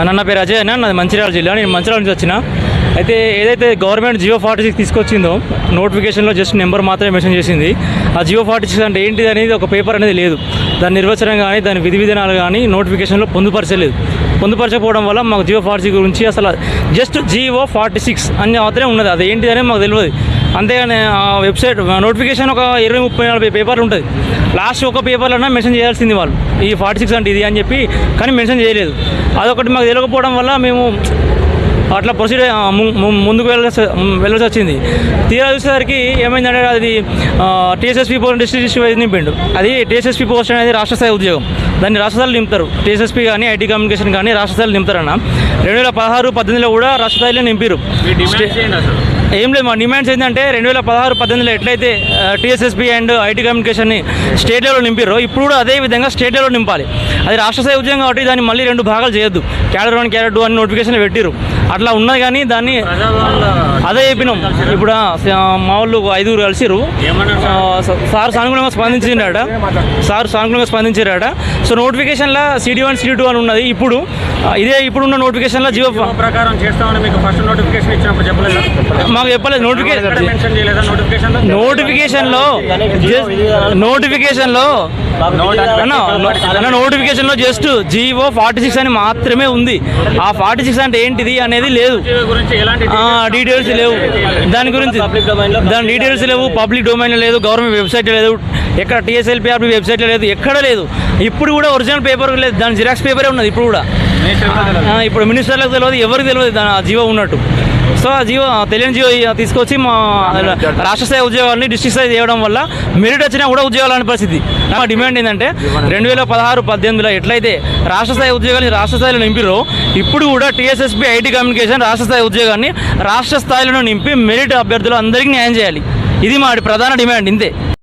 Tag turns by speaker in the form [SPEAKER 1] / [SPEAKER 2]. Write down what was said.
[SPEAKER 1] నన్న పేరు అజయ్ అన్న, నాది మంచిర్యాల జిల్లా. నేను మంచిర్యాల నుంచి వచ్చిన. అయితే ఏదైతే గవర్నమెంట్ జియో 46 తీసుకొచ్చిందో నోటిఫికేషన్లో జస్ట్ నెంబర్ మాత్రమే మెన్షన్ చేసింది. ఆ జియో 46 అంటే ఏంటిది అనేది ఒక పేపర్ అనేది లేదు. దాని నిర్వచనం కానీ దాని విధి విధానాలు కానీ నోటిఫికేషన్లో పొందుపరచలేదు. పొందుపరచకపోవడం వల్ల మాకు జియో 46 గురించి అసలు జస్ట్ జియో 46 అని మాత్రమే ఉన్నది. అది ఏంటిది అనేది మాకు తెలియదు. అంతేగాని ఆ వెబ్సైట్ నోటిఫికేషన్ ఒక 20-30-40 పేపర్లు ఉంటుంది. లాస్ట్ ఒక పేపర్లన్నా మెన్షన్ చేయాల్సింది వాళ్ళు, ఈ 46 అంటే ఇది అని చెప్పి, కానీ మెన్షన్ చేయలేదు. అదొకటి మాకు తెలియకపోవడం వల్ల మేము అట్లా ప్రొసీడ్ ముందుకు వెళ్ళాల్సి వచ్చింది. తీరా చూసేసరికి ఏమైందంటే అది టీఎస్ఎస్పీ పోస్ట్ డిస్ట్రిక్ట్ వైజ్ నింపిండు. అది టీఎస్ఎస్పీ పోస్ట్ అనేది రాష్ట్ర స్థాయి ఉద్యోగం. దాన్ని రాష్ట్ర స్థాయిలో నింపుతారు. టీఎస్ఎస్పీ కానీ ఐటీ కమ్యూనికేషన్ కానీ రాష్ట్ర స్థాయిలో నింపుతారన్న. 2016-18లో కూడా రాష్ట్ర స్థాయిలో నింపారు. ఏం లేదు, మా డిమాండ్స్ ఏంటంటే 2016-18లో ఎట్లయితే టీఎస్ఎస్పీ అండ్ ఐటీ కమ్యూనికేషన్ని స్టేట్ లెవెల్లో నింపారో ఇప్పుడు కూడా అదే విధంగా స్టేట్ లెవెల్లో నింపాలి. అది రాష్ట్ర స్థాయి ఉద్యోగం కాబట్టి దాన్ని మళ్ళీ 2 భాగాలు చేయొద్దు. క్యాడర్ 1, క్యాడర్ 2 అని నోటిఫికేషన్లు పెట్టిరు. అట్లా ఉన్నది కానీ దాన్ని అదే చెప్పినాం. ఇప్పుడు మా వాళ్ళు 5 కలిసిరు. సార్ సానుకూలంగా స్పందించారట. సో నోటిఫికేషన్లో CD1, CD2 అని ఉన్నది. ఇప్పుడున్న నోటిఫికేషన్లో జియో
[SPEAKER 2] ప్రకారం చేస్తామని మీకు ఫస్ట్ నోటిఫికేషన్ ఇచ్చినప్పుడు చెప్పలేదు,
[SPEAKER 1] మాకు చెప్పలేదు. నోటిఫికేషన్లో జస్ట్ జియో 46 అని మాత్రమే ఉంది. ఆ 46 అంటే ఏంటిది అనేది లేదు, డీటెయిల్స్ లేవు. దాని డీటెయిల్స్ లేవు, పబ్లిక్ డొమైన్ లేదు, గవర్నమెంట్ వెబ్సైట్ లేదు, ఎక్కడ TSLPRB వెబ్సైట్లో లేదు, ఎక్కడ లేదు. ఇప్పుడు కూడా ఒరిజినల్ పేపర్ లేదు, దాని జిరాక్స్ పేపరే ఉన్నది. ఇప్పుడు మినిస్టర్లకు తెలియదు, ఎవరికి తెలియదు దాని జియో ఉన్నట్టు. సో ఆ జియో తెలియని జియో తీసుకొచ్చి మా రాష్ట్ర స్థాయి ఉద్యోగాన్ని డిస్ట్రిక్ట్ స్థాయి చేయడం వల్ల మెరిట్ వచ్చినా కూడా ఉద్యోగాలు అనే పరిస్థితి. నా డిమాండ్ ఏంటంటే 2016-18లో ఎట్లయితే రాష్ట్ర స్థాయి ఉద్యోగాన్ని రాష్ట్ర స్థాయిలో నింపిరో ఇప్పుడు కూడా TSSP ఐటీ కమ్యూనికేషన్ రాష్ట్ర స్థాయి ఉద్యోగాన్ని రాష్ట్ర స్థాయిలో నింపి మెరిట్ అభ్యర్థులు అందరికీ న్యాయం చేయాలి. ఇది మా ప్రధాన డిమాండ్. ఇంతే.